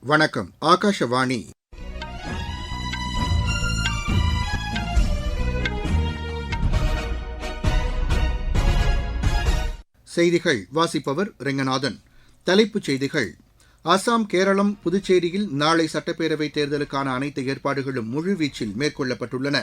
வணக்கம். ஆகாஷவாணி. செய்திகள் வாசிப்பவர் ரெங்கநாதன். தலைப்புச் செய்திகள். அசாம், கேரளம், புதுச்சேரியில் நாளை சட்டப்பேரவைத் தேர்தலுக்கான அனைத்து ஏற்பாடுகளும் முழுவீச்சில் மேற்கொள்ளப்பட்டுள்ளன.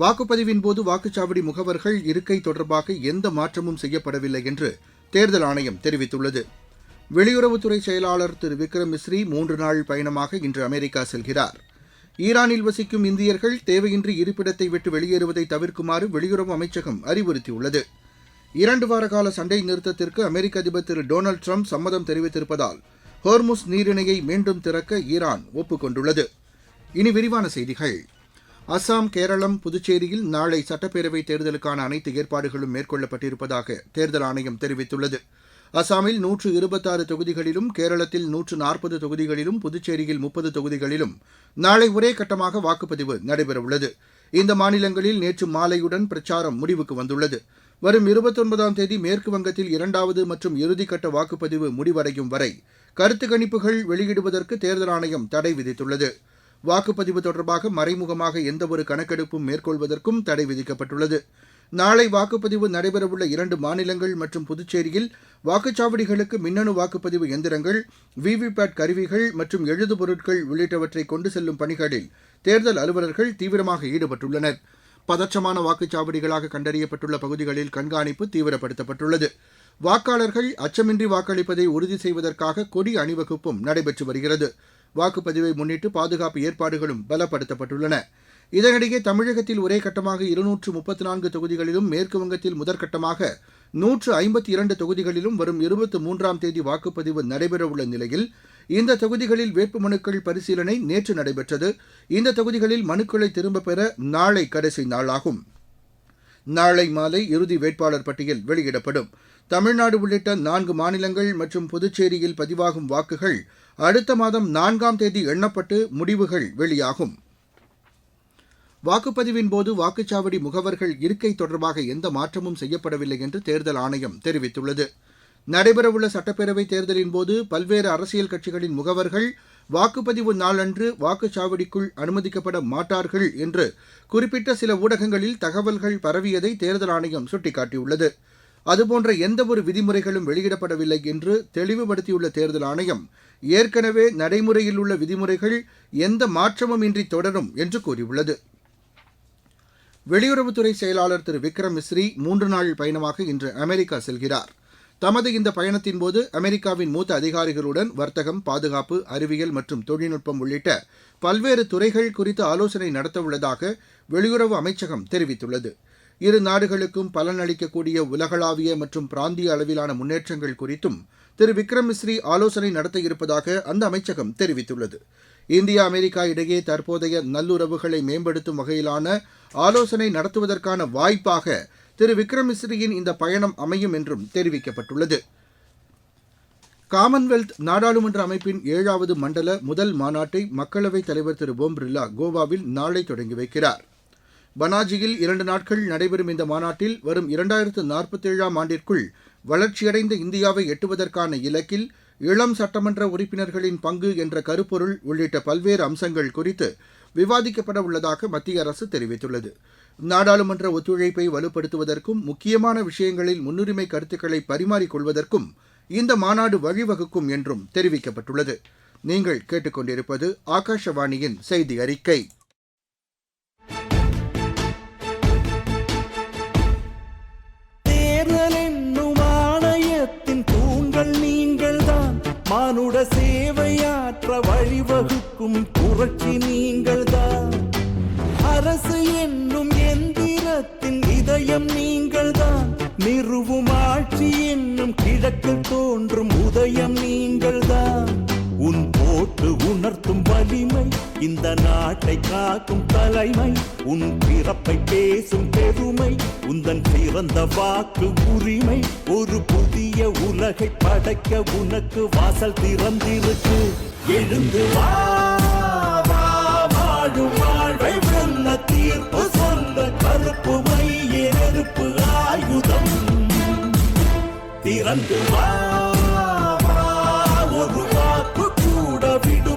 வாக்குப்பதிவின்போது வாக்குச்சாவடி முகவர்கள் இருக்கை தொடர்பாக எந்த மாற்றமும் செய்யப்படவில்லை என்று தேர்தல் ஆணையம் தெரிவித்துள்ளது. வெளியுறவுத்துறை செயலாளர் திரு விக்ரம் மிஸ்ரி 3 நாள் பயணமாக இன்று அமெரிக்கா செல்கிறார். ஈரானில் வசிக்கும் இந்தியர்கள் தேவையின்றி இருப்பிடத்தை விட்டு வெளியேறுவதை தவிர்க்குமாறு வெளியுறவு அமைச்சகம் அறிவுறுத்தியுள்ளது. 2 வார கால சண்டை நிறுத்தத்திற்கு அமெரிக்க அதிபர் திரு டொனால்டு ட்ரம்ப் சம்மதம் தெரிவித்திருப்பதால் ஹோர்முஸ் நீரிணையை மீண்டும் திறக்க ஈரான் ஒப்புக் கொண்டுள்ளது. இனி விரிவான செய்திகள். அசாம், கேரளம், புதுச்சேரியில் நாளை சட்டப்பேரவைத் தேர்தலுக்கான அனைத்து ஏற்பாடுகளும் மேற்கொள்ளப்பட்டிருப்பதாக தேர்தல் ஆணையம் தெரிவித்துள்ளது. அசாமில் 126 தொகுதிகளிலும், கேரளத்தில் 140 தொகுதிகளிலும், புதுச்சேரியில் 30 தொகுதிகளிலும் நாளை ஒரே கட்டமாக வாக்குப்பதிவு நடைபெறவுள்ளது. இந்த மாநிலங்களில் நேற்று மாலையுடன் பிரச்சாரம் முடிவுக்கு வந்துள்ளது. வரும் 29ஆம் தேதி மேற்கு வங்கத்தில் 2வது மற்றும் இறுதிக்கட்ட வாக்குப்பதிவு முடிவடையும் வரை கருத்து கணிப்புகள் வெளியிடுவதற்கு தேர்தல் ஆணையம் தடை விதித்துள்ளது. வாக்குப்பதிவு தொடர்பாக மறைமுகமாக எந்தவொரு கணக்கெடுப்பும் மேற்கொள்வதற்கும் தடை விதிக்கப்பட்டுள்ளது. நாளை வாக்குப்பதிவு நடைபெறவுள்ள 2 மாநிலங்கள் மற்றும் புதுச்சேரியில் வாக்குச்சாவடிகளுக்கு மின்னணு வாக்குப்பதிவு எந்திரங்கள், விவிபேட் கருவிகள் மற்றும் எழுதுபொருட்கள் உள்ளிட்டவற்றை கொண்டு செல்லும் பணிகளில் தேர்தல் அலுவலர்கள் தீவிரமாக ஈடுபட்டுள்ளனர். பதற்றமான வாக்குச்சாவடிகளாக கண்டறியப்பட்டுள்ள பகுதிகளில் கண்காணிப்பு தீவிரப்படுத்தப்பட்டுள்ளது. வாக்காளர்கள் அச்சமின்றி வாக்களிப்பதை உறுதி செய்வதற்காக கொடி அணிவகுப்பும் நடைபெற்று வருகிறது. வாக்குப்பதிவை முன்னிட்டு பாதுகாப்பு ஏற்பாடுகளும் பலப்படுத்தப்பட்டுள்ளன. இதனிடையே தமிழகத்தில் ஒரே கட்டமாக 234 தொகுதிகளிலும், மேற்கு வங்கத்தில் முதற்கட்டமாக 152 தொகுதிகளிலும் வரும் 23ஆம் தேதி வாக்குப்பதிவு நடைபெறவுள்ள நிலையில் இந்த தொகுதிகளில் வேட்புமனுக்கள் பரிசீலனை நேற்று நடைபெற்றது. இந்த தொகுதிகளில் மனுக்களை திரும்பப் பெற நாளை கடைசி நாளாகும். நாளை மாலை இறுதி வேட்பாளர் பட்டியல் வெளியிடப்படும். தமிழ்நாடு உள்ளிட்ட 4 மாநிலங்கள் மற்றும் புதுச்சேரியில் பதிவாகும் வாக்குகள் அடுத்த மாதம் 4ஆம் தேதி எண்ணப்பட்டு முடிவுகள் வெளியாகும். வாக்குப்பதிவின்போது வாக்குச்சாவடி முகவர்கள் இருக்கை தொடர்பாக எந்த மாற்றமும் செய்யப்படவில்லை என்று தேர்தல் ஆணையம் தெரிவித்துள்ளது. நடைபெறவுள்ள சட்டப்பேரவைத் தேர்தலின்போது பல்வேறு அரசியல் கட்சிகளின் முகவர்கள் வாக்குப்பதிவு நாளன்று வாக்குச்சாவடிக்குள் அனுமதிக்கப்பட மாட்டார்கள் என்று குறிப்பிட்ட சில ஊடகங்களில் தகவல்கள் பரவியதை தேர்தல் ஆணையம் சுட்டிக்காட்டியுள்ளது. அதுபோன்ற எந்தவொரு விதிமுறைகளும் வெளியிடப்படவில்லை என்று தெளிவுபடுத்தியுள்ள தேர்தல் ஆணையம் ஏற்கனவே நடைமுறையில் உள்ள விதிமுறைகள் எந்த மாற்றமும் இன்றி தொடரும் என்று கூறியுள்ளது. வெளியுறவுத்துறை செயலாளர் திரு விக்ரம் மிஸ்ரி 3 நாள் பயணமாக இன்று அமெரிக்கா செல்கிறார். தமது இந்த பயணத்தின்போது அமெரிக்காவின் மூத்த அதிகாரிகளுடன் வர்த்தகம், பாதுகாப்பு, அறிவியல் மற்றும் தொழில்நுட்பம் உள்ளிட்ட பல்வேறு துறைகள் குறித்து ஆலோசனை நடத்தவுள்ளதாக வெளியுறவு அமைச்சகம் தெரிவித்துள்ளது. இரு நாடுகளுக்கும் பலனளிக்கக்கூடிய உலகளாவிய மற்றும் பிராந்திய அளவிலான முன்னேற்றங்கள் குறித்தும் திரு விக்ரம் மிஸ்ரி ஆலோசனை நடத்த இருப்பதாக அந்த அமைச்சகம் தெரிவித்துள்ளது. இந்தியா, அமெரிக்கா இடையே தற்போதைய நல்லுறவுகளை மேம்படுத்தும் வகையிலான ஆலோசனை நடத்துவதற்கான வாய்ப்பாக திரு விக்ரம் மிஸ்ரியின் இந்த பயணம் அமையும் என்றும் தெரிவிக்கப்பட்டுள்ளது. காமன்வெல்த் நாடாளுமன்ற அமைப்பின் 7வது மண்டல முதல் மாநாட்டை மக்களவைத் தலைவர் திரு ஓம் பிர்லா கோவாவில் நாளை தொடங்கி வைக்கிறார். பனாஜியில் 2 நாட்கள் நடைபெறும் இந்த மாநாட்டில் வரும் 2047ஆம் ஆண்டிற்குள் வளர்ச்சியடைந்த இந்தியாவை எட்டுவதற்கான இலக்கில் இளம் சட்டமன்ற உறுப்பினர்களின் பங்கு என்ற கருப்பொருள் உள்ளிட்ட பல்வேறு அம்சங்கள் குறித்து விவாதிக்கப்பட உள்ளதாக மத்திய அரசு தெரிவித்துள்ளது. நாடாளுமன்ற ஒத்துழைப்பை வலுப்படுத்துவதற்கும் முக்கியமான விஷயங்களில் முன்னுரிமை கருத்துக்களை பரிமாறிக்கொள்வதற்கும் இந்த மாநாடு வழிவகுக்கும் என்றும் தெரிவிக்கப்பட்டுள்ளது. நீங்கள் கேட்டுக்கொண்டிருப்பது ஆகாஷவாணியின் செய்தி அறிக்கை. மானுட சேவையாற்ற வழிவகுக்கும் புரட்சி நீங்கள்தான். அரசு என்னும் எந்திரத்தின் இதயம் நீங்கள்தான். நிறுவும் ஆட்சி என்னும் கிழக்கில் தோன்றும் உதயம் நீங்கள்தான். உன் போட்டு உணர்த்தும் வலிமை, இந்த நாட்டை காக்கும் தலைமை, உன் பிறப்பை பேசும் பெருமை, உந்தன் சிறந்த வாக்கு உரிமை. ஒரு புதிய உலகை படைக்க உனக்கு வாசல் திறந்திருக்கு. எழுந்து வா, வாழும் வாழ்வை வெல்ல தீர்ப்பு சொல்ல கருப்பு மைய நெருப்பு ஆயுதம். திறந்து வா, ஒரு வாக்கு கூட விடு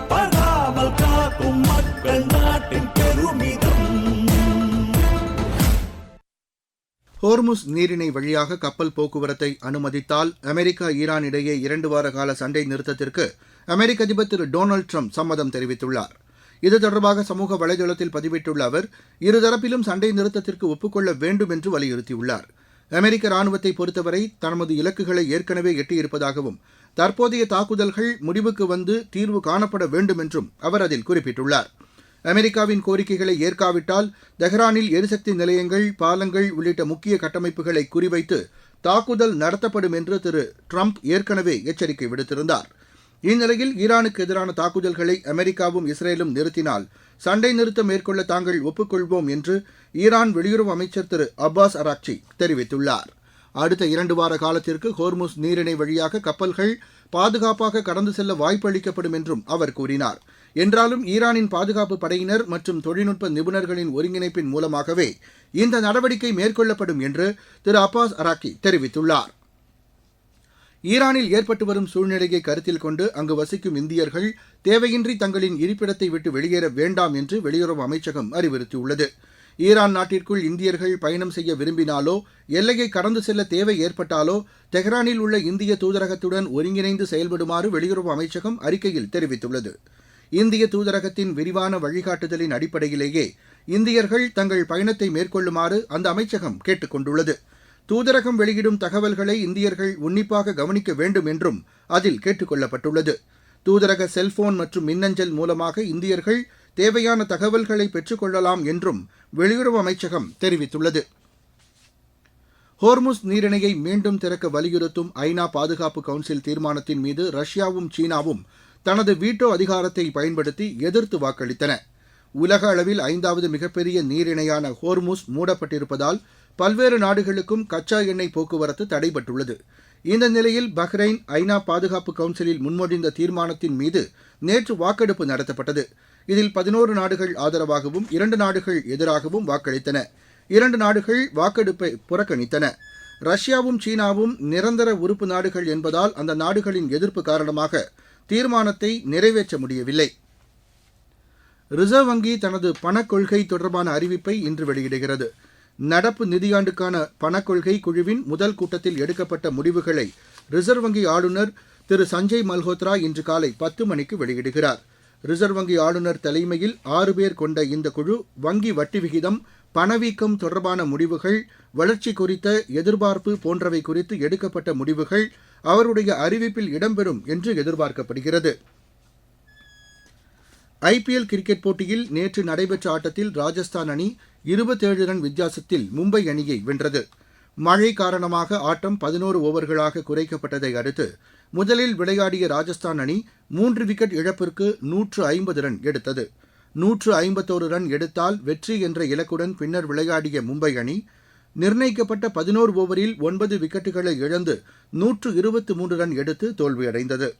ஹோர்முஸ் நீரிணை வழியாக கப்பல் போக்குவரத்தை அனுமதித்தால் அமெரிக்கா ஈரான் இடையே 2 வார கால சண்டை நிறுத்தத்திற்கு அமெரிக்க அதிபர் திரு டொனால்டு ட்ரம்ப் சம்மதம் தெரிவித்துள்ளார். இது தொடர்பாக சமூக வலைதளத்தில் பதிவிட்டுள்ள அவர், இருதரப்பிலும் சண்டை நிறுத்தத்திற்கு ஒப்புக்கொள்ள வேண்டும் என்று வலியுறுத்தியுள்ளார். அமெரிக்க ராணுவத்தை பொறுத்தவரை தமது இலக்குகளை ஏற்கனவே எட்டியிருப்பதாகவும், தற்போதைய தாக்குதல்கள் முடிவுக்கு வந்து தீர்வு காணப்பட வேண்டும் என்றும் அவர் அதில் குறிப்பிட்டுள்ளார். அமெரிக்காவின் கோரிக்கைகளை ஏற்காவிட்டால் தெஹ்ரானில் எரிசக்தி நிலையங்கள், பாலங்கள் உள்ளிட்ட முக்கிய கட்டமைப்புகளை குறிவைத்து தாக்குதல் நடத்தப்படும் என்று திரு ட்ரம்ப் ஏற்கனவே எச்சரிக்கை விடுத்திருந்தார். இந்நிலையில் ஈரானுக்கு எதிரான தாக்குதல்களை அமெரிக்காவும் இஸ்ரேலும் நிறுத்தினால் சண்டை நிறுத்தம் மேற்கொள்ள தாங்கள் ஒப்புக்கொள்வோம் என்று ஈரான் வெளியுறவு அமைச்சர் திரு அப்பாஸ் அராக்சி தெரிவித்துள்ளார். அடுத்த 2 வார காலத்திற்கு ஹோர்முஸ் நீரிணை வழியாக கப்பல்கள் பாதுகாப்பாக கடந்து செல்ல வாய்ப்பு அளிக்கப்படும் என்றும் அவர் கூறினார். என்றாலும் ஈரானின் பாதுகாப்பு படையினர் மற்றும் தொழில்நுட்ப நிபுணர்களின் ஒருங்கிணைப்பின் மூலமாகவே இந்த நடவடிக்கை மேற்கொள்ளப்படும் என்று திரு அப்பாஸ் அராக்கி தெரிவித்துள்ளார். ஈரானில் ஏற்பட்டு வரும் சூழ்நிலையை கருத்தில் கொண்டு அங்கு வசிக்கும் இந்தியர்கள் தேவையின்றி தங்களின் இருப்பிடத்தை விட்டு வெளியேற வேண்டாம் என்று வெளியுறவு அமைச்சகம் அறிவுறுத்தியுள்ளது. ஈரான் நாட்டிற்குள் இந்தியர்கள் பயணம் செய்ய விரும்பினாலோ, எல்லையை கடந்து செல்ல தேவை ஏற்பட்டாலோ தெஹ்ரானில் உள்ள இந்திய தூதரகத்துடன் ஒருங்கிணைந்து செயல்படுமாறு வெளியுறவு அமைச்சகம் அறிக்கையில் தெரிவித்துள்ளது. இந்திய தூதரகத்தின் விரிவான வழிகாட்டுதலின் அடிப்படையிலேயே இந்தியர்கள் தங்கள் பயணத்தை மேற்கொள்ளுமாறு அந்த அமைச்சகம் கேட்டுக் கொண்டுள்ளது. தூதரகம் வெளியிடும் தகவல்களை இந்தியர்கள் உன்னிப்பாக கவனிக்க வேண்டும் என்றும் அதில் கேட்டுக் கொள்ளப்பட்டுள்ளது. தூதரக செல்போன் மற்றும் மின்னஞ்சல் மூலமாக இந்தியர்கள் தேவையான தகவல்களை பெற்றுக் கொள்ளலாம் என்றும் வெளியுறவு அமைச்சகம் தெரிவித்துள்ளது. ஹோர்முஸ் நீரிணையை மீண்டும் திறக்க வலியுறுத்தும் ஐநா பாதுகாப்பு கவுன்சில் தீர்மானத்தின் மீது ரஷ்யாவும் சீனாவும் தனது வீட்டோ அதிகாரத்தை பயன்படுத்தி எதிர்த்து வாக்களித்தன. உலக அளவில் 5வது மிகப்பெரிய நீரிணையான ஹோர்முஸ் மூடப்பட்டிருப்பதால் பல்வேறு நாடுகளுக்கும் கச்சா எண்ணெய் போக்குவரத்து தடைபட்டுள்ளது. இந்த நிலையில் பஹ்ரைன் ஐநா பாதுகாப்பு கவுன்சிலில் முன்மொழிந்த தீர்மானத்தின் மீது நேற்று வாக்கெடுப்பு நடத்தப்பட்டது. இதில் 11 நாடுகள் ஆதரவாகவும் 2 நாடுகள் எதிராகவும் வாக்களித்தன. 2 நாடுகள் வாக்கெடுப்பை புறக்கணித்தன. ரஷ்யாவும் சீனாவும் நிரந்தர உறுப்பு நாடுகள் என்பதால் அந்த நாடுகளின் எதிர்ப்பு காரணமாக தீர்மானத்தை நிறைவேற்ற முடியவில்லை. ரிசர்வ் வங்கி தனது பணக்கொள்கை தொடர்பான அறிவிப்பை இன்று வெளியிடுகிறது. நடப்பு நிதியாண்டுக்கான பணக்கொள்கை குழுவின் முதல் கூட்டத்தில் எடுக்கப்பட்ட முடிவுகளை ரிசர்வ் வங்கி ஆளுநர் திரு சஞ்சய் மல்ஹோத்ரா இன்று காலை 10 மணிக்கு வெளியிடுகிறார். ரிசர்வ் வங்கி ஆளுநர் தலைமையில் 6 பேர் கொண்ட இந்த குழு வங்கி வட்டி விகிதம், பணவீக்கம் தொடர்பான முடிவுகள், வளர்ச்சி குறித்த எதிர்பார்ப்பு போன்றவை குறித்து எடுக்கப்பட்ட முடிவுகள் அவருடைய அறிவிப்பில் இடம்பெறும் என்று எதிர்பார்க்கப்படுகிறது. ஐபிஎல் கிரிக்கெட் போட்டியில் நேற்று நடைபெற்ற ஆட்டத்தில் ராஜஸ்தான் அணி 27 ரன் வித்தியாசத்தில் மும்பை அணியை வென்றது. மழை காரணமாக ஆட்டம் 11 ஓவர்களாக குறைக்கப்பட்டதை அடுத்து முதலில் விளையாடிய ராஜஸ்தான் அணி 3 விக்கெட் இழப்பிற்கு 150 ரன் எடுத்தது. 151 ரன் எடுத்தால் வெற்றி என்ற இலக்குடன் பின்னர் விளையாடிய மும்பை அணி நிர்ணயிக்கப்பட்ட 11 ஓவரில் 9 விக்கெட்டுகளை இழந்து 123 ரன் எடுத்து தோல்வியடைந்தது.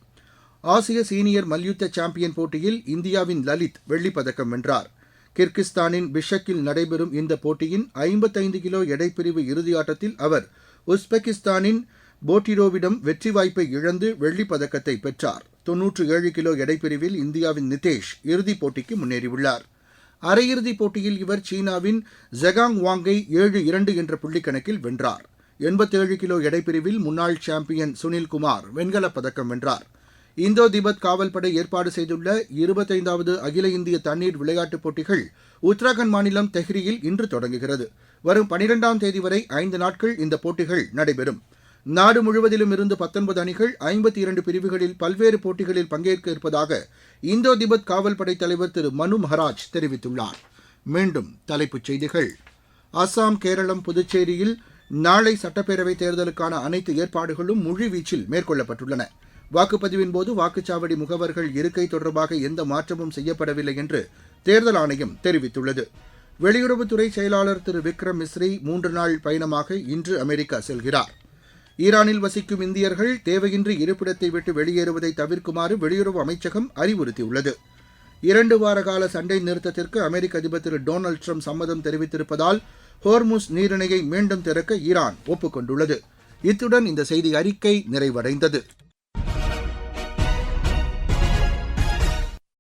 ஆசிய சீனியர் மல்யுத்த சாம்பியன் போட்டியில் இந்தியாவின் லலித் வெள்ளிப்பதக்கம் வென்றார். கிர்கிஸ்தானின் பிஷக்கில் நடைபெறும் இந்த போட்டியின் 55 கிலோ எடைப்பிரிவு இறுதியாட்டத்தில் அவர் உஸ்பெகிஸ்தானின் போட்டிரோவிடம் வெற்றி வாய்ப்பை இழந்து வெள்ளிப்பதக்கத்தை பெற்றார். 97 கிலோ எடைப்பிரிவில் இந்தியாவின் நிதேஷ் இறுதிப் போட்டிக்கு முன்னேறியுள்ளார். அரையிறுதிப் போட்டியில் இவர் சீனாவின் ஜெகாங் வாங்கை 7-2 என்ற புள்ளிக்கணக்கில் வென்றார். 87 கிலோ எடைப்பிரிவில் முன்னாள் சாம்பியன் சுனில்குமார் வெண்கலப் பதக்கம் வென்றார். இந்தோ திபெத் காவல்படை ஏற்பாடு செய்துள்ள 25வது அகில இந்திய தண்ணீர் விளையாட்டுப் போட்டிகள் உத்தராகண்ட் மாநிலம் தெஹ்ரியில் இன்று தொடங்குகிறது. வரும் 12ஆம் தேதி வரை 5 நாட்கள் இந்த போட்டிகள் நடைபெறும். நாடு முழுவதிலும் இருந்து 19 அணிகள் 52 பிரிவுகளில் பல்வேறு போட்டிகளில் பங்கேற்க இருப்பதாக இந்தோ திபெத் காவல்படை தலைவர் திரு மனு மஹராஜ் தெரிவித்துள்ளார். மீண்டும் தலைப்புச் செய்திகள். அசாம், கேரளம், புதுச்சேரியில் நாளை சட்டப்பேரவைத் தேர்தலுக்கான அனைத்து ஏற்பாடுகளும் முழுவீச்சில் மேற்கொள்ளப்பட்டுள்ளன. வாக்குப்பதிவின் போது வாக்குச்சாவடி முகவர்கள் இருக்கை தொடர்பாக எந்த மாற்றமும் செய்யப்படவில்லை என்று தேர்தல் ஆணையம் தெரிவித்துள்ளது. வெளியுறவுத்துறை செயலாளர் திரு விக்ரம் மிஸ்ரி 3 நாள் பயணமாக இன்று அமெரிக்கா செல்கிறார். ஈரானில் வசிக்கும் இந்தியர்கள் தேவையின்றி இருப்பிடத்தை விட்டு வெளியேறுவதை தவிர்க்குமாறு வெளியுறவு அமைச்சகம் அறிவுறுத்தியுள்ளது. 2 வார கால சண்டை நிறுத்தத்திற்கு அமெரிக்க அதிபர் திரு டொனால்டு ட்ரம்ப் சம்மதம் தெரிவித்திருப்பதால் ஹோர்முஸ் நீரிணையை மீண்டும் திறக்க ஈரான் ஒப்புக் கொண்டுள்ளது. இத்துடன் இந்த செய்தி அறிக்கை நிறைவடைந்தது.